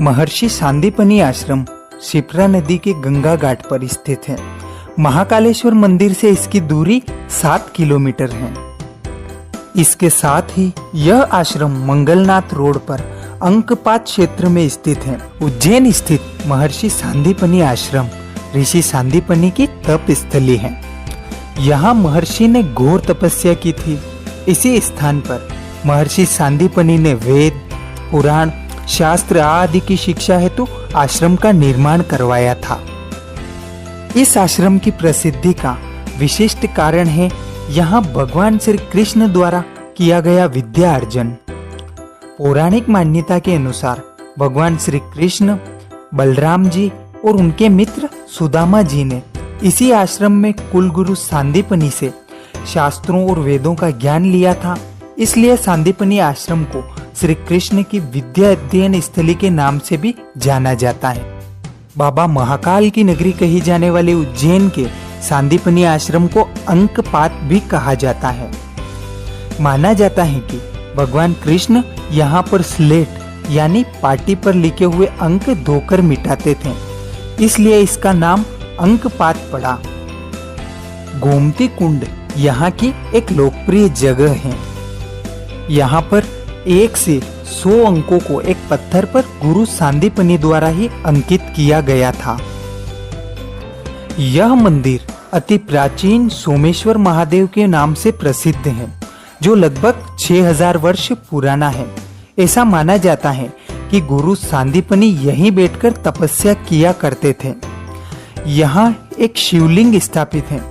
महर्षि सांदीपनी आश्रम शिप्रा नदी के गंगा घाट पर स्थित है। महाकालेश्वर मंदिर से इसकी दूरी 7 किलोमीटर है। इसके साथ ही यह आश्रम मंगलनाथ रोड पर अंकपात क्षेत्र में स्थित है। उज्जैन स्थित महर्षि सांदीपनी आश्रम ऋषि सांदीपनी की तप स्थली है। यहाँ महर्षि ने घोर तपस्या की थी। इसी स्थान पर महर्षि सांदीपनी ने वेद, पुराण, शास्त्र आदि की शिक्षा हेतु आश्रम का निर्माण करवाया था। इस आश्रम की प्रसिद्धि का विशिष्ट कारण है यहाँ भगवान श्री कृष्ण द्वारा किया गया विद्या अर्जन। पौराणिक मान्यता के अनुसार भगवान श्री कृष्ण, बलराम जी और उनके मित्र सुदामा जी ने इसी आश्रम में कुलगुरु सांदीपनी से शास्त्रों और वेदों का ज्ञान लिया था। इसलिए सांदीपनी आश्रम को श्री कृष्ण की विद्या अध्ययन स्थली के नाम से भी जाना जाता है। बाबा महाकाल की नगरी कही जाने वाले उज्जैन के सांदीपनी आश्रम को अंकपात भी कहा जाता है। माना जाता है कि भगवान कृष्ण यहाँ पर स्लेट यानी पाटी पर लिखे हुए अंक धोकर मिटाते थे, इसलिए इसका नाम अंकपात पड़ा। गोमती कुंड यहाँ की एक लोकप्रिय जगह है। यहाँ पर 1 से 100 अंकों को एक पत्थर पर गुरु सांदीपनी द्वारा ही अंकित किया गया था। यह मंदिर अति प्राचीन सोमेश्वर महादेव के नाम से प्रसिद्ध है, जो लगभग 6000 वर्ष पुराना है। ऐसा माना जाता है कि गुरु सांदीपनी यहीं बैठकर तपस्या किया करते थे। यहाँ एक शिवलिंग स्थापित है,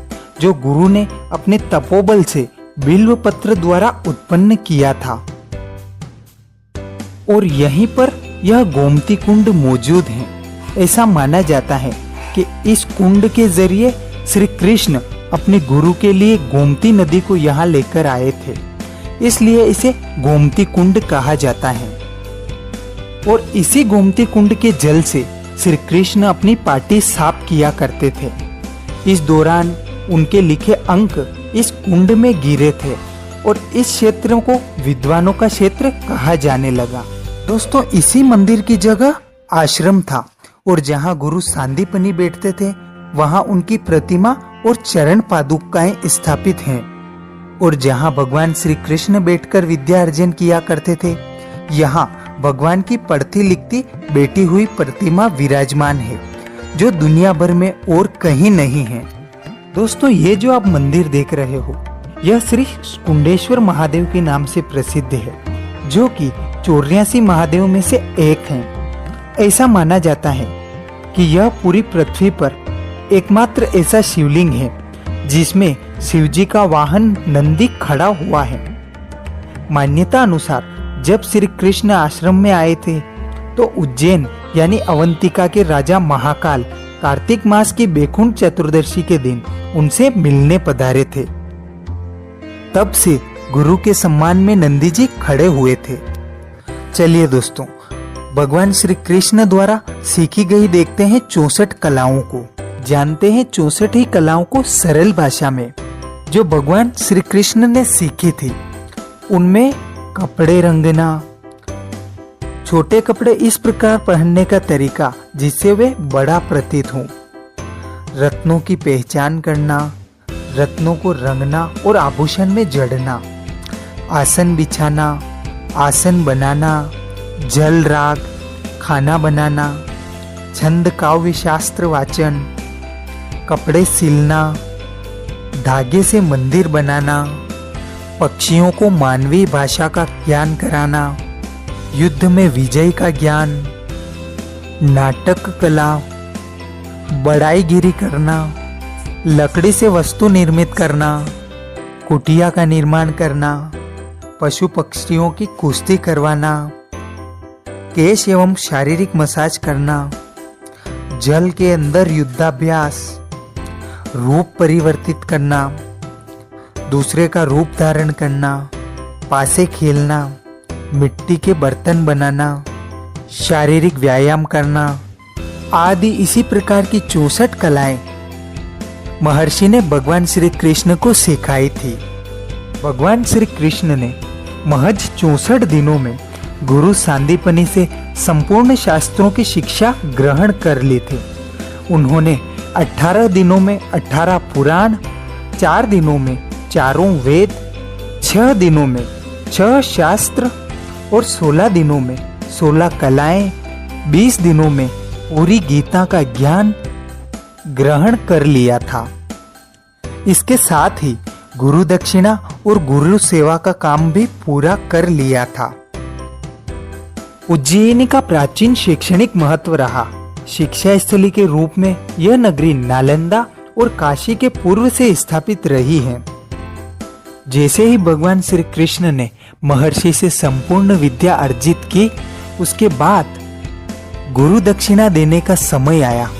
जो गुरु ने अपने तपोबल से बिल्व पत्र द्वारा उत्पन्न किया था और यहीं पर यह गोमती कुंड मौजूद है। ऐसा माना जाता है कि इस कुंड के जरिए श्री कृष्ण अपने गुरु के लिए गोमती नदी को यहाँ लेकर आए थे, इसलिए इसे गोमती कुंड कहा जाता है। और इसी गोमती कुंड के जल से श्री कृष्ण अपनी पाटी साफ किया करते थे। इस दौरान उनके लिखे अंक इस कुंड में गिरे थे और इस क्षेत्र को विद्वानों का क्षेत्र कहा जाने लगा। दोस्तों, इसी मंदिर की जगह आश्रम था और जहाँ गुरु सांदीपनी बैठते थे वहाँ उनकी प्रतिमा और चरण पादुकाएं स्थापित हैं। और जहाँ भगवान श्री कृष्ण बैठकर विद्या अर्जन किया करते थे, यहाँ भगवान की पढ़ती लिखती बैठी हुई प्रतिमा विराजमान है, जो दुनिया भर में और कहीं नहीं है। दोस्तों, ये जो आप मंदिर देख रहे हो, यह श्री कुंडेश्वर महादेव के नाम से प्रसिद्ध है, जो कि 84 महादेव में से एक हैं। ऐसा माना जाता है कि यह पूरी पृथ्वी पर एकमात्र ऐसा शिवलिंग है जिसमें शिव जी का वाहन नंदी खड़ा हुआ है। मान्यता अनुसार जब श्री कृष्ण आश्रम में आए थे तो उज्जैन यानी अवंतिका के राजा महाकाल कार्तिक मास की बैकुंठ चतुर्दशी के दिन उनसे मिलने पधारे थे। तब से गुरु के सम्मान में नंदी जी खड़े हुए थे। चलिए दोस्तों, भगवान श्री कृष्ण द्वारा सीखी गई देखते हैं 64 कलाओं को। जानते हैं 64 ही कलाओं को सरल भाषा में, जो भगवान श्री कृष्ण ने सीखी थी। उनमें कपड़े रंगना, छोटे कपड़े इस प्रकार पहनने का तरीका जिससे वे बड़ा प्रतीत हो, रत्नों की पहचान करना, रत्नों को रंगना और आभूषण में जड़ना, आसन बिछाना, आसन बनाना, जल राग, खाना बनाना, छंद काव्य शास्त्र वाचन, कपड़े सिलना, धागे से मंदिर बनाना, पक्षियों को मानवीय भाषा का ज्ञान कराना, युद्ध में विजय का ज्ञान, नाटक कला, बढ़ाईगिरी करना, लकड़ी से वस्तु निर्मित करना, कुटिया का निर्माण करना, पशु पक्षियों की कुश्ती करवाना, केश एवं शारीरिक मसाज करना, जल के अंदर युद्धाभ्यास, रूप परिवर्तित करना, दूसरे का रूप धारण करना, पासे खेलना, मिट्टी के बर्तन बनाना, शारीरिक व्यायाम करना आदि इसी प्रकार की 64 कलाएं महर्षि ने भगवान श्री कृष्ण को सिखाई थी। भगवान श्री कृष्ण ने महज 64 दिनों में गुरु सांदीपनी से संपूर्ण शास्त्रों की शिक्षा ग्रहण कर ली थी। उन्होंने 18 दिनों में 18 पुराण, 4 दिनों में 4 वेद, 6 दिनों में 6 शास्त्र और 16 दिनों में 16 कलाएं, 20 दिनों में पूरी गीता का ज्ञान ग्रहण कर लिया था। इसके साथ ही गुरु दक्षिणा और गुरु सेवा का काम भी पूरा कर लिया था। उज्जैनी का प्राचीन शैक्षणिक महत्व रहा। शिक्षा स्थली के रूप में यह नगरी नालंदा और काशी के पूर्व से स्थापित रही है। जैसे ही भगवान श्री कृष्ण ने महर्षि से संपूर्ण विद्या अर्जित की, उसके बाद गुरु दक्षिणा देने का समय आया।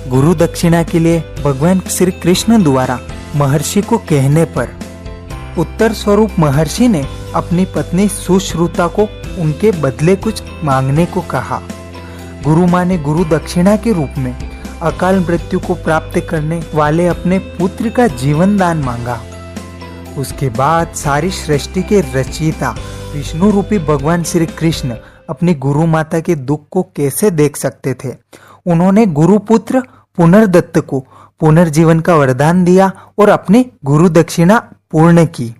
गुरु दक्षिणा के लिए भगवान श्री कृष्ण द्वारा महर्षि को कहने पर उत्तर स्वरूप महर्षि ने अपनी पत्नी सुश्रुता को उनके बदले कुछ मांगने को कहा। गुरु माँ ने गुरु दक्षिणा के रूप में अकाल मृत्यु को प्राप्त करने वाले अपने पुत्र का जीवन दान मांगा। उसके बाद सारी सृष्टि के रचयिता विष्णु रूपी भगवान श्री कृष्ण अपनी गुरु माता के दुख को कैसे देख सकते थे। उन्होंने गुरुपुत्र पुनर्दत्त को पुनर्जीवन का वरदान दिया और अपनी गुरु दक्षिणा पूर्ण की।